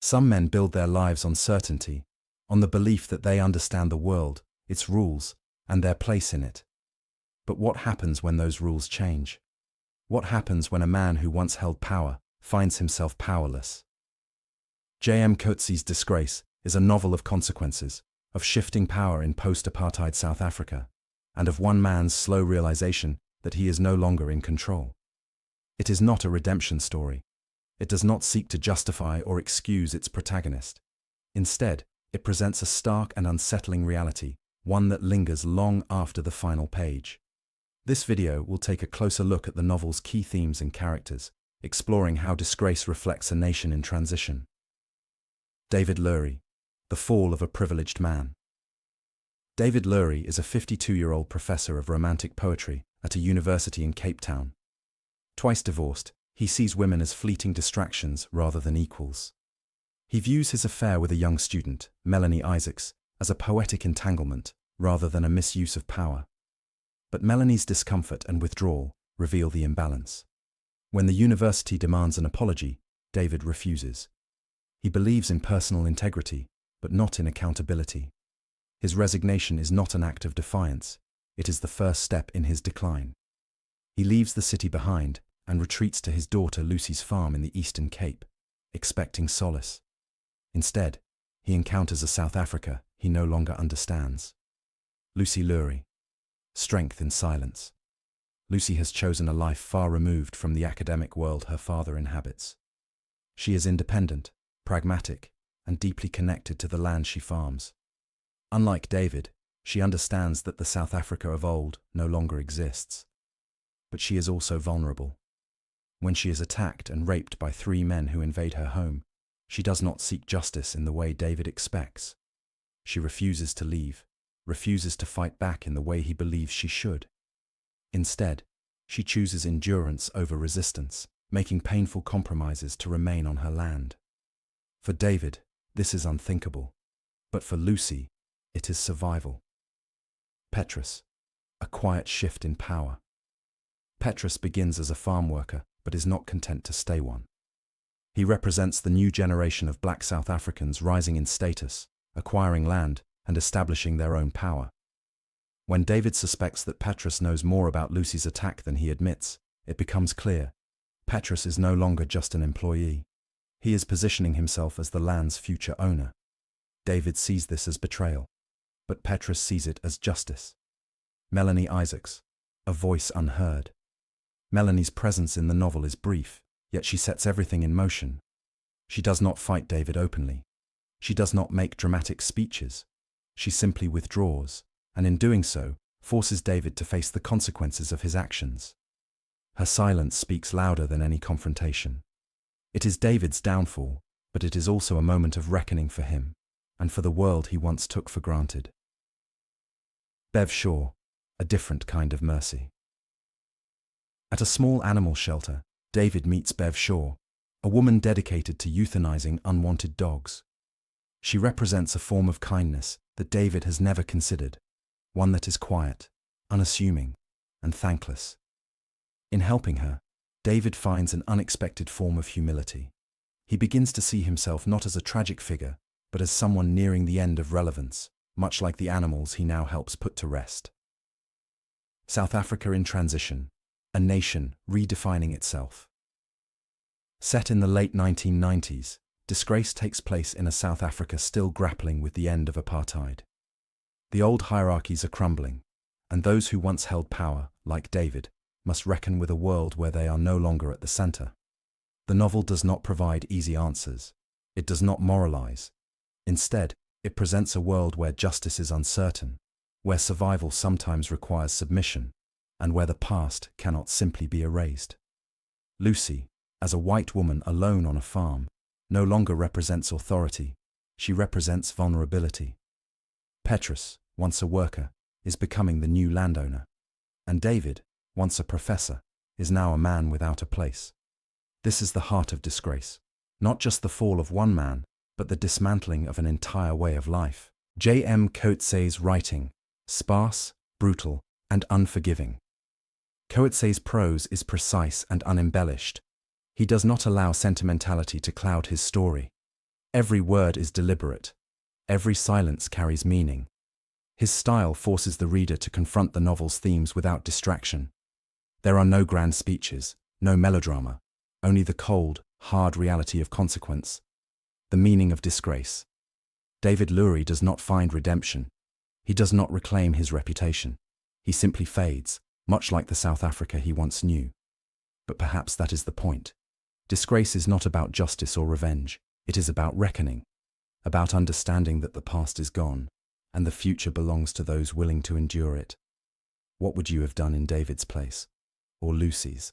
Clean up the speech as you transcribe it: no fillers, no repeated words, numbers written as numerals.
Some men build their lives on certainty, on the belief that they understand the world, its rules, and their place in it. But what happens when those rules change? What happens when a man who once held power finds himself powerless? J.M. Coetzee's Disgrace is a novel of consequences, of shifting power in post-apartheid South Africa, and of one man's slow realization that he is no longer in control. It is not a redemption story. It does not seek to justify or excuse its protagonist. Instead, it presents a stark and unsettling reality, one that lingers long after the final page. This video will take a closer look at the novel's key themes and characters, exploring how Disgrace reflects a nation in transition. David Lurie, The Fall of a Privileged Man. David Lurie is a 52-year-old professor of romantic poetry at a university in Cape Town. Twice divorced, he sees women as fleeting distractions rather than equals. He views his affair with a young student, Melanie as a poetic entanglement rather than a misuse of power. But Melanie's discomfort and withdrawal reveal the imbalance. When the university demands an apology, David refuses. He believes in personal integrity, but not in accountability. His resignation is not an act of defiance, it is the first step in his decline. He leaves the city behind and retreats to his daughter Lucy's farm in the Eastern Cape, expecting solace. Instead, he encounters a South Africa he no longer understands. Lucy Lurie. Strength in silence. Lucy has chosen a life far removed from the academic world her father inhabits. She is independent, pragmatic, and deeply connected to the land she farms. Unlike David, she understands that the South Africa of old no longer exists. But she is also vulnerable. When she is attacked and raped by 3 men who invade her home, she does not seek justice in the way David expects. She refuses to leave, refuses to fight back in the way he believes she should. Instead, she chooses endurance over resistance, making painful compromises to remain on her land. For David, this is unthinkable. But for Lucy, it is survival. Petrus. A quiet shift in power. Petrus begins as a farm worker, but is not content to stay one. He represents the new generation of black South Africans rising in status, acquiring land, and establishing their own power. When David suspects that Petrus knows more about Lucy's attack than he admits, it becomes clear. Petrus is no longer just an employee. He is positioning himself as the land's future owner. David sees this as betrayal, but Petrus sees it as justice. Melanie a voice unheard. Melanie's presence in the novel is brief, yet she sets everything in motion. She does not fight David openly. She does not make dramatic speeches. She simply withdraws, and in doing so, forces David to face the consequences of his actions. Her silence speaks louder than any confrontation. It is David's downfall, but it is also a moment of reckoning for him, and for the world he once took for granted. Bev Shaw, a different kind of mercy. At a small animal shelter, David meets Bev Shaw, a woman dedicated to euthanizing unwanted dogs. She represents a form of kindness that David has never considered, one that is quiet, unassuming, and thankless. In helping her, David finds an unexpected form of humility. He begins to see himself not as a tragic figure, but as someone nearing the end of relevance, much like the animals he now helps put to rest. South Africa in transition, a nation redefining itself. Set in the late 1990s, Disgrace takes place in a South Africa still grappling with the end of apartheid. The old hierarchies are crumbling, and those who once held power, like David, must reckon with a world where they are no longer at the center. The novel does not provide easy answers. It does not moralize. Instead, it presents a world where justice is uncertain, where survival sometimes requires submission, and where the past cannot simply be erased. Lucy, as a white woman alone on a farm, no longer represents authority. She represents vulnerability. Petrus, once a worker, is becoming the new landowner. And David, once a professor, is now a man without a place. This is the heart of Disgrace. Not just the fall of one man, but the dismantling of an entire way of life. J.M. Coetzee's writing, sparse, brutal, and unforgiving. Coetzee's prose is precise and unembellished. He does not allow sentimentality to cloud his story. Every word is deliberate. Every silence carries meaning. His style forces the reader to confront the novel's themes without distraction. There are no grand speeches, no melodrama, only the cold, hard reality of consequence, the meaning of disgrace. David Lurie does not find redemption. He does not reclaim his reputation. He simply fades, much like the South Africa he once knew. But perhaps that is the point. Disgrace is not about justice or revenge. It is about reckoning, about understanding that the past is gone, and the future belongs to those willing to endure it. What would you have done in David's place? Or Lucy's?